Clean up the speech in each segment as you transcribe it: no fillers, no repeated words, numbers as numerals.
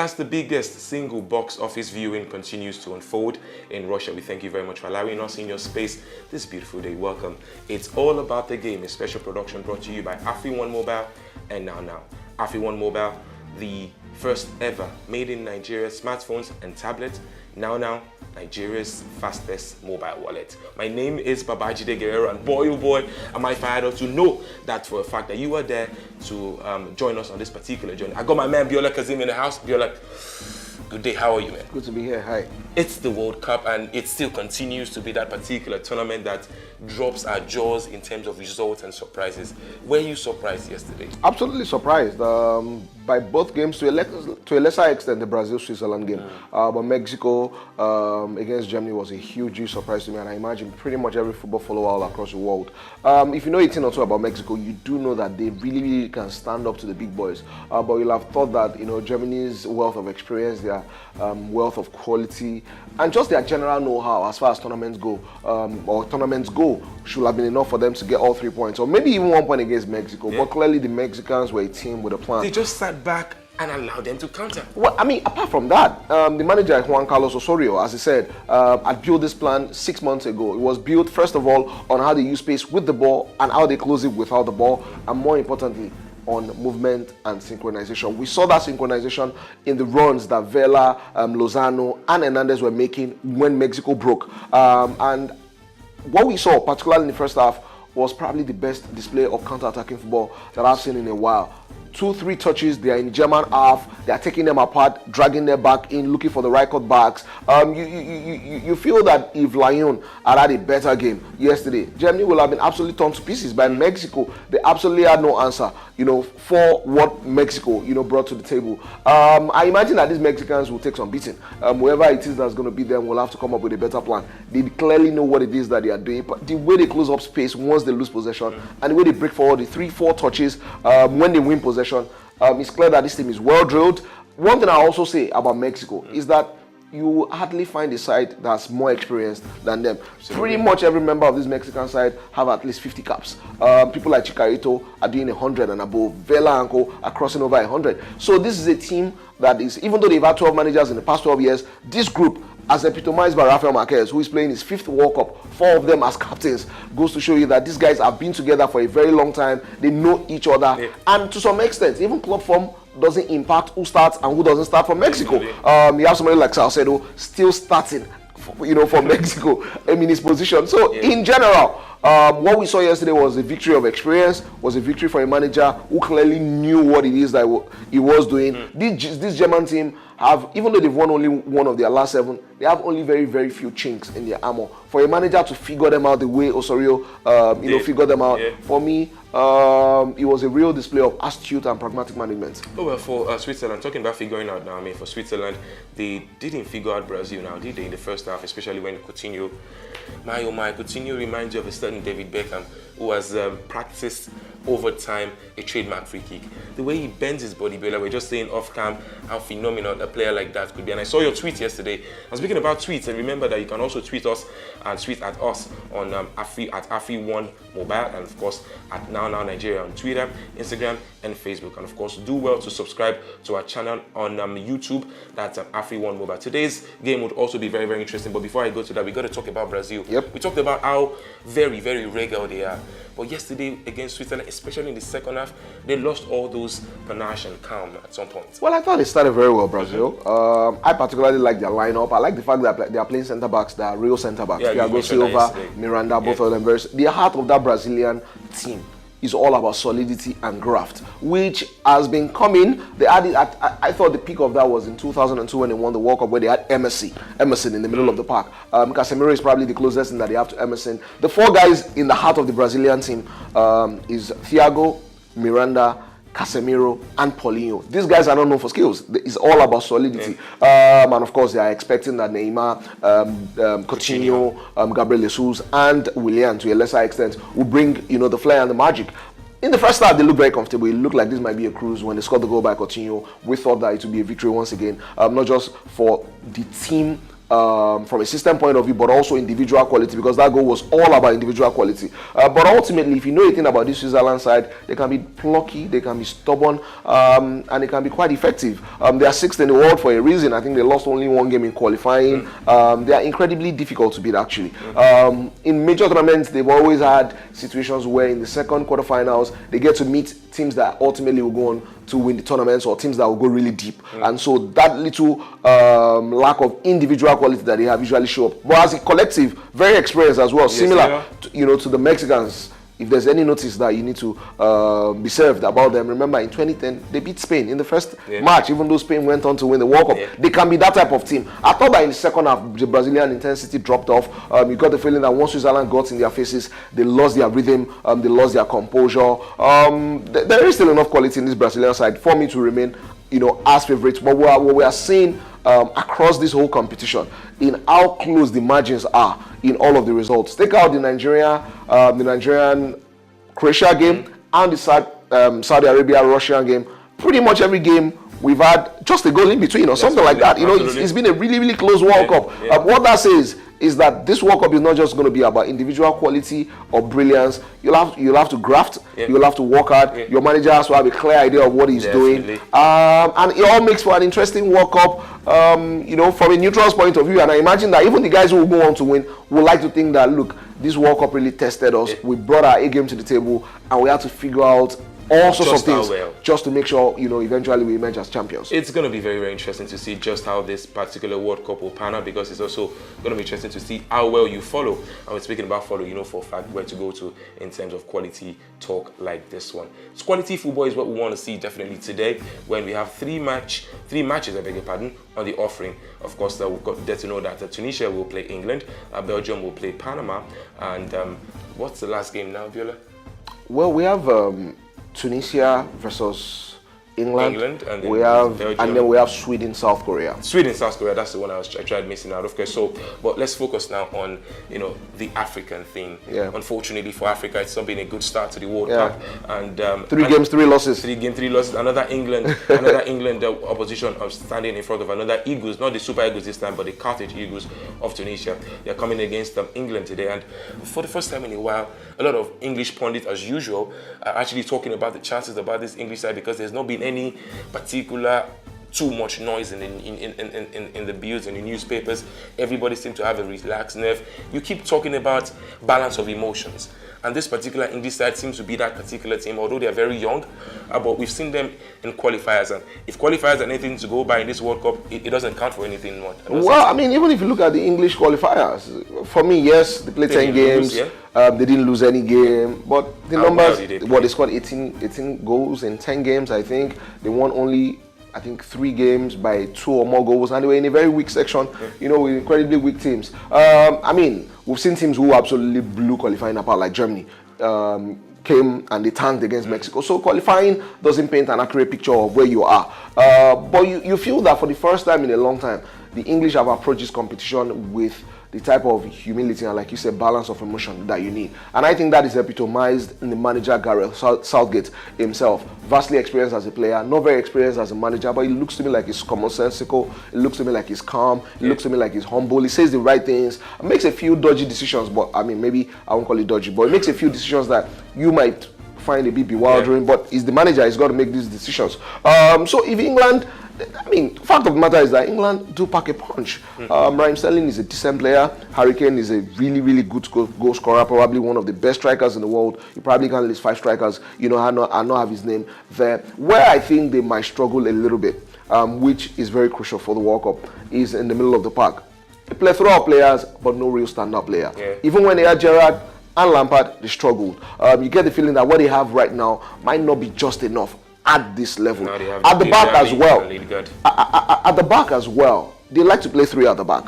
as the biggest single box office viewing continues to unfold in Russia, we thank you very much for allowing us in your space this beautiful day. Welcome. It's all about the game, a special production brought to you by AfriOne Mobile and Now. AfriOne Mobile, the first ever made in Nigeria smartphones and tablets. Now, Nigeria's fastest mobile wallet. My name is Babajide Guerrero, and boy, oh boy, am I fired up to know that for a fact that you were there to join us on this particular journey. I got my man Biola Kazim in the house. Biola, good day, how are you, man? Good to be here, hi. It's the World Cup, and it still continues to be that particular tournament that drops our jaws in terms of results and surprises. Were you surprised yesterday? Absolutely surprised by both games, to a lesser extent the Brazil-Switzerland game. But Mexico against Germany was a huge surprise to me, and I imagine pretty much every football follower all across the world. If you know anything or two about Mexico, you do know that they really can stand up to the big boys. But you'll have thought that Germany's wealth of experience, their wealth of quality, and just their general know-how as far as tournaments go, should have been enough for them to get all 3 points, or maybe even 1 point against Mexico. But clearly the Mexicans were a team with a plan. They just sat back and allowed them to counter. Well, I mean, apart from that, the manager, Juan Carlos Osorio, as he said, had built this plan 6 months ago. It was built, first of all, on how they use space with the ball and how they close it without the ball, and more importantly, on movement and synchronization. We saw that synchronization in the runs that Vela, Lozano, and Hernandez were making when Mexico broke. And what we saw, particularly in the first half, was probably the best display of counter-attacking football that I've seen in a while. 2-3 touches, they are in German half, they are taking them apart, dragging them back in, looking for the right cut backs. You feel that if Lyon had a better game yesterday, Germany will have been absolutely torn to pieces by Mexico. They absolutely had no answer, for what Mexico, brought to the table. I imagine that these Mexicans will take some beating. Whoever it is that's going to beat them will have to come up with a better plan. They clearly know what it is that they are doing, but the way they close up space once they lose possession, and the way they break forward, the 3-4 touches when they win possession, it's clear that this team is well drilled. One thing I also say about Mexico is that you hardly find a side that's more experienced than them. Pretty much every member of this Mexican side have at least 50 caps. People like Chicharito are doing 100 and above. Vela and Co are crossing over 100. So this is a team that is, even though they've had 12 managers in the past 12 years, this group, as epitomized by Rafael Marquez, who is playing his 5th World Cup, 4 of them as captains, goes to show you that these guys have been together for a very long time. They know each other, and to some extent, even club form doesn't impact who starts and who doesn't start for Mexico. You have somebody like Salcedo still starting, for Mexico in his position. So in general, what we saw yesterday was a victory of experience, was a victory for a manager who clearly knew what it is that he was doing. This German team have, even though they've won only one of their last 7, they have only very, very few chinks in their armor. For a manager to figure them out the way Osorio, figured them out, for me, it was a real display of astute and pragmatic management. Oh, well, for Switzerland, talking about figuring out now, for Switzerland, they didn't figure out Brazil now, did they, in the first half, especially when Coutinho, Coutinho reminds you of a certain David Beckham, who has practiced over time a trademark free kick. The way he bends his body, Bella, we're just saying off cam how phenomenal a player like that could be. And I saw your tweet yesterday. And speaking about tweets, and remember that you can also tweet us and tweet at us on at AfriOne Mobile, and of course at Now Nigeria on Twitter, Instagram, and Facebook. And of course, do well to subscribe to our channel on YouTube. That's AfriOne Mobile. Today's game would also be very, very interesting. But before I go to that, we got to talk about Brazil. Yep. We talked about how very, very regal they are. But yesterday against Switzerland, especially in the second half, they lost all those panache and calm at some point. Well, I thought they started very well, Brazil. I particularly like their lineup. I like the fact that they are playing centre backs, they are real centre backs. Thiago Silva, Miranda, both of them. The heart of that Brazilian team is all about solidity and graft, which has been coming. They had it I thought the peak of that was in 2002 when they won the World Cup, where they had Emerson in the middle of the park. Casemiro is probably the closest thing that they have to Emerson. The 4 guys in the heart of the Brazilian team is Thiago, Miranda, Casemiro, and Paulinho. These guys are not known for skills. It's all about solidity. And of course, they are expecting that Neymar, Coutinho, Gabriel Jesus, and Willian, to a lesser extent, will bring the flair and the magic. In the first half, they looked very comfortable. It looked like this might be a cruise. When they scored the goal by Coutinho, we thought that it would be a victory once again, not just for the team from a system point of view, but also individual quality, because that goal was all about individual quality. But ultimately, if you know anything about this Switzerland side, they can be plucky, they can be stubborn, and they can be quite effective. They are sixth in the world for a reason. I think they lost only one game in qualifying. They are incredibly difficult to beat, actually. In major tournaments, they've always had situations where in the second quarterfinals, they get to meet teams that ultimately will go on to win the tournaments, or teams that will go really deep. And so that little lack of individual quality that they have usually show up. But as a collective, very experienced as well, similar to the Mexicans. If there's any notice that you need to be served about them, remember in 2010 they beat Spain in the first match, even though Spain went on to win the World Cup. They can be that type of team. I thought that in the second half the Brazilian intensity dropped off. You got the feeling that once Switzerland got in their faces, they lost their rhythm, they lost their composure. There is still enough quality in this Brazilian side for me to remain as favorites. But what we are seeing across this whole competition, in how close the margins are in all of the results. Take out the Nigerian Croatia game and the Saudi Arabia Russian game. Pretty much every game we've had just a goal in between or something like that. It's been a really, really close World Cup. What that says is that this World Cup is not just going to be about individual quality or brilliance. You'll have to graft. You'll have to work hard. Your manager has to have a clear idea of what he's doing. And it all makes for an interesting World Cup, from a neutral's point of view. And I imagine that even the guys who will go on to win would like to think that, look, this World Cup really tested us. We brought our A game to the table, and we had to figure out all sorts of things just to make sure, eventually we emerge as champions. It's going to be very, very interesting to see just how this particular World Cup will pan out, because it's also going to be interesting to see how well you follow. And we're speaking about follow, for a fact where to go to in terms of quality talk like this one. So quality football is what we want to see definitely today, when we have three matches, I beg your pardon, on the offering. Of course, we've got to know that Tunisia will play England, Belgium will play Panama, and what's the last game now, Viola? Well, we have Tunisia versus England, and we have Belgium. And then we have Sweden, South Korea. That's the one I tried missing out. Okay, but let's focus now on the African thing. Unfortunately for Africa, it's not been a good start to the World Cup, and 3 games, 3 losses. 3 games, 3 losses. Another England opposition of standing in front of another Eagles, not the Super Eagles this time, but the Carthage Eagles of Tunisia. They're coming against England today, and for the first time in a while, a lot of English pundits, as usual, are actually talking about the chances about this English side, because there's not been any particular too much noise in the bills and the newspapers. Everybody seems to have a relaxed nerve. You keep talking about balance of emotions, and this particular English side seems to be that particular team, although they're very young, but we've seen them in qualifiers, and if qualifiers are anything to go by in this World Cup, it doesn't count for anything more. Well, I mean, even if you look at the English qualifiers, for me, yes, they played 10 games. They didn't lose any game, but the numbers, they scored 18 goals in 10 games, I think. They won only, 3 games by 2 or more goals, and they were in a very weak section, with incredibly weak teams. We've seen teams who absolutely blew qualifying apart, like Germany. Came and they tanked against Mexico. So qualifying doesn't paint an accurate picture of where you are. But you feel that for the first time in a long time, the English have approached this competition with the type of humility and, like you said, balance of emotion that you need. And I think that is epitomized in the manager, Gareth Southgate himself. Vastly experienced as a player, not very experienced as a manager, but it looks to me like he's commonsensical. It looks to me like he's calm. It looks to me like he's humble. He says the right things. Makes a few dodgy decisions, but maybe I won't call it dodgy, but it makes a few decisions that you might find a bit bewildering, but he's the manager, he's got to make these decisions. So if England, fact of the matter is that England do pack a punch. Raheem Sterling is a decent player. Harry Kane is a really, really good goal scorer, probably one of the best strikers in the world. You probably can list 5 strikers, I not have his name there. Where I think they might struggle a little bit, which is very crucial for the World Cup, is in the middle of the park. They play through our players, but no real stand-up player. Even when they had Gerrard and Lampard, they struggled. You get the feeling that what they have right now might not be just enough at this level. At the back as well. At the back as well, they like to play 3 at the back.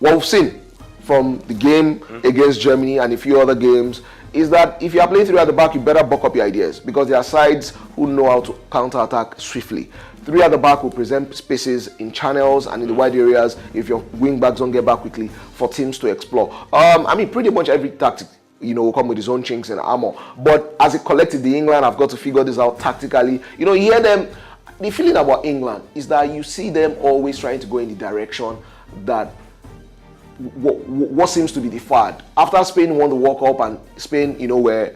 What we've seen from the game against Germany and a few other games is that if you are playing 3 at the back, you better buck up your ideas, because there are sides who know how to counter-attack swiftly. 3 at the back will present spaces in channels and in the wide areas if your wing backs don't get back quickly for teams to explore. Pretty much every tactic will come with his own chinks and armor. But as a collective, the England have got to figure this out tactically. You hear them. The feeling about England is that you see them always trying to go in the direction that what seems to be the fad. After Spain won the World Cup and Spain, were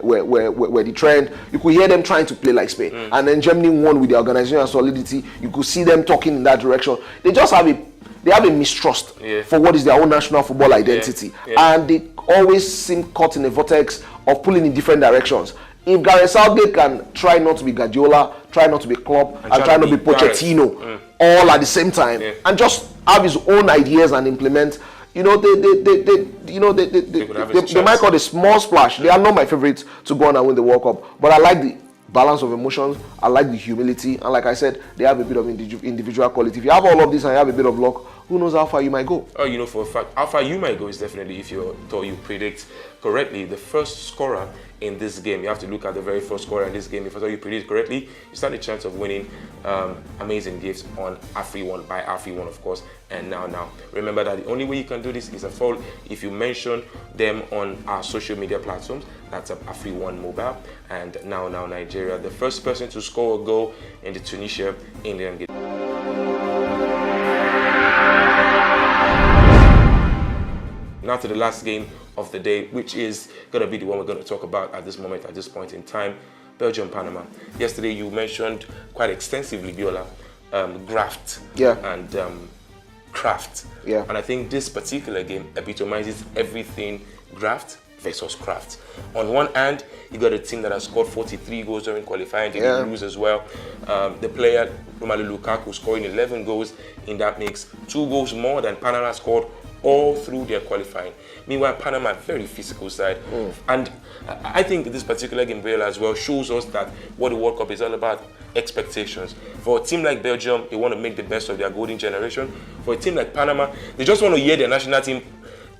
the trend, you could hear them trying to play like Spain. And then Germany won with the organization and solidity. You could see them talking in that direction. They just have a mistrust for what is their own national football identity. And they always seem caught in a vortex of pulling in different directions. If Gareth Southgate can try not to be Guardiola, try not to be Klopp, and try not to be Pochettino all at the same time, and just have his own ideas and implement, they might call it a small splash. They are not my favorites to go on and win the World Cup, but I like the balance of emotions. I like the humility, and like I said, they have a bit of individual quality. If you have all of this and you have a bit of luck, who knows how far you might go? Oh, for a fact, how far you might go is definitely if you predict correctly the first scorer in this game. You have to look at the very first scorer in this game. If you predict correctly, you stand a chance of winning amazing gifts on AfriOne, by AfriOne, of course. And now, remember that the only way you can do this is if you mention them on our social media platforms. That's AfriOne Mobile and now Nigeria. The first person to score a goal in the Tunisia England game. Now to the last game of the day, which is going to be the one we're going to talk about at this point in time, Belgium-Panama. Yesterday you mentioned quite extensively, Biola, graft and craft. Yeah. And I think this particular game epitomizes everything graft versus craft. On one hand, you got a team that has scored 43 goals during qualifying, they didn't lose as well. The player, Romelu Lukaku, scoring 11 goals in that mix, 2 goals more than Panama scored all through their qualifying. Meanwhile, Panama, very physical side. And I think this particular game as well shows us that what the World Cup is all about, expectations. For a team like Belgium, they want to make the best of their golden generation. For a team like Panama, they just want to hear their national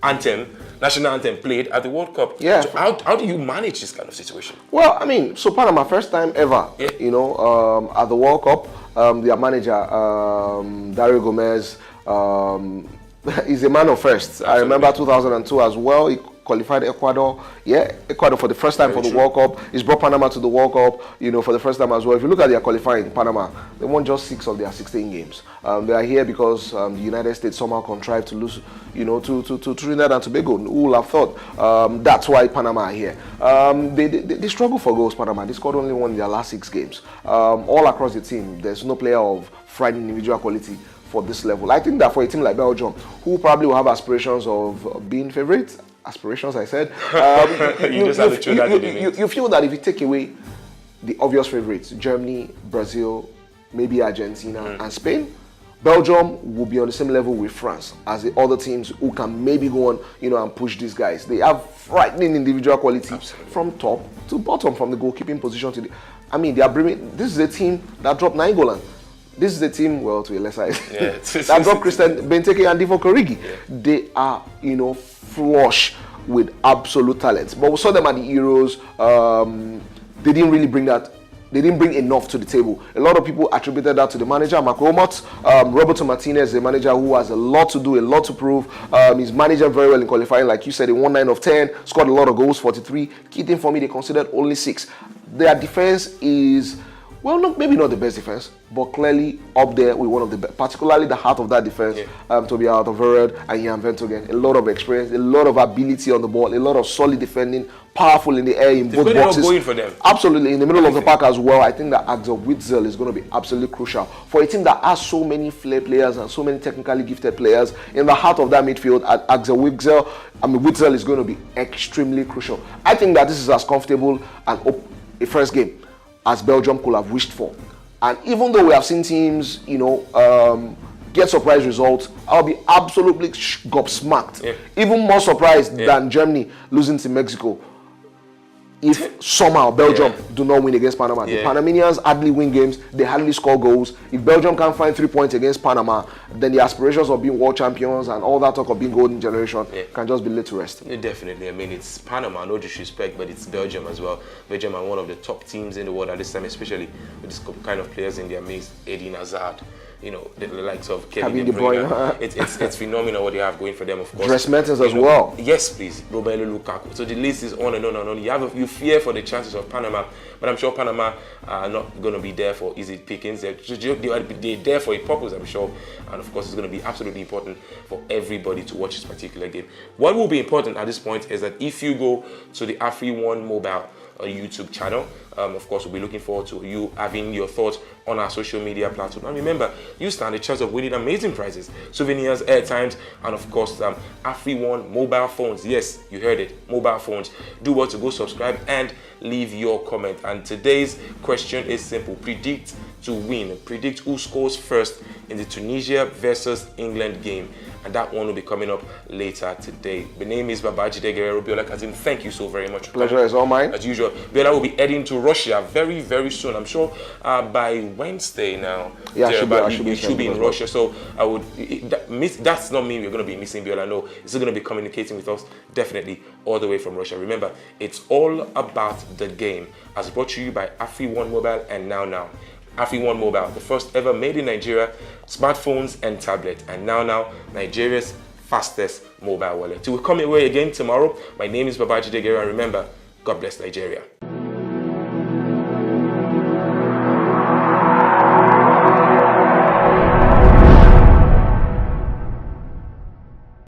anthem played at the World Cup. Yeah. So how do you manage this kind of situation? Well, so Panama, first time ever, at the World Cup, their manager, Dario Gomez, he's a man of first. Absolutely. I remember 2002 as well. He qualified Ecuador. Ecuador for the first time for the World Cup. He's brought Panama to the World Cup, for the first time as well. If you look at their qualifying in Panama, they won just 6 of their 16 games. They are here because the United States somehow contrived to lose, to Trinidad and Tobago. Who would have thought? That's why Panama are here. They struggle for goals, Panama. They scored only 1 in their last 6 games. All across the team, there's no player of frightening individual quality for this level. I think that for a team like Belgium, who probably will have aspirations of being favorites, I said, you feel that if you take away the obvious favorites, Germany, Brazil, maybe Argentina, and Spain, Belgium will be on the same level with France as the other teams who can maybe go on, and push these guys. They have frightening individual quality from top to bottom, from the goalkeeping position to they are bringing. This is a team that dropped 9 goals. This is the team, well, to a lesser extent, that got Christian Benteke and Divock Origi. Yeah. They are, flush with absolute talent. But we saw them at the Euros. They didn't really bring that. They didn't bring enough to the table. A lot of people attributed that to the manager, Mark Wilmots. Roberto Martinez, a manager who has a lot to do, a lot to prove. He's managed very well in qualifying. Like you said, he won 9 of 10, scored a lot of goals, 43. Key thing for me, they considered only 6. Their defense is... well, maybe not the best defense, but clearly up there with one of the best, particularly the heart of that defense, Toby Alderweireld and Jan Vertonghen. A lot of experience, a lot of ability on the ball, a lot of solid defending, powerful in the air in both boxes. Going for them. Absolutely, in the middle of the park as well. I think that Axel Witsel is going to be absolutely crucial for a team that has so many flair players and so many technically gifted players. In the heart of that midfield, Axel Witsel is going to be extremely crucial. I think that this is as comfortable a first game as Belgium could have wished for. And even though we have seen teams, get surprise results, I'll be absolutely gobsmacked. Yeah. Even more surprised than Germany losing to Mexico. If somehow Belgium do not win against Panama. The Panamanians hardly win games, they hardly score goals. If Belgium can't find 3 points against Panama, then the aspirations of being world champions and all that talk of being golden generation can just be laid to rest. Definitely. It's Panama, no disrespect, but it's Belgium as well. Belgium are one of the top teams in the world at this time, especially with this kind of players in their midst. Eden Hazard, you know, the likes of Kevin Kevin De De Bruyne. Bruyne. It's phenomenal what they have going for them, of course. Dries Mertens as You know, well. Yes, please. Romelu Lukaku. So the list is on and on and on. You fear for the chances of Panama, but I'm sure Panama are not going to be there for easy pickings. They're there for a purpose, I'm sure. And of course, it's going to be absolutely important for everybody to watch this particular game. What will be important at this point is that if you go to the AfriOne mobile YouTube channel, of course, we'll be looking forward to you having your thoughts on our social media platform. And remember, you stand a chance of winning amazing prizes, souvenirs, airtimes, and of course, AfriOne mobile phones. Yes, you heard it, mobile phones. Do what to go subscribe and leave your comment. And today's question is simple: predict to win. Predict who scores first in the Tunisia versus England game. And that one will be coming up later today. The name is Babajide Guerrero. Biola Kazim, thank you so very much. Pleasure is all mine. As usual, Biola will be heading to Russia very, very soon. I'm sure by Wednesday now. Yeah, I should be in Russia. So I would. That's not mean we're going to be missing Biola. No, he's going to be communicating with us definitely all the way from Russia. Remember, it's all about the game. As brought to you by AfriOne Mobile and Now. AfriOne Mobile, the first ever made in Nigeria, smartphones and tablet, and now Nigeria's fastest mobile wallet. Till we come your way again tomorrow, my name is Babajide Guerrero, and remember, God bless Nigeria.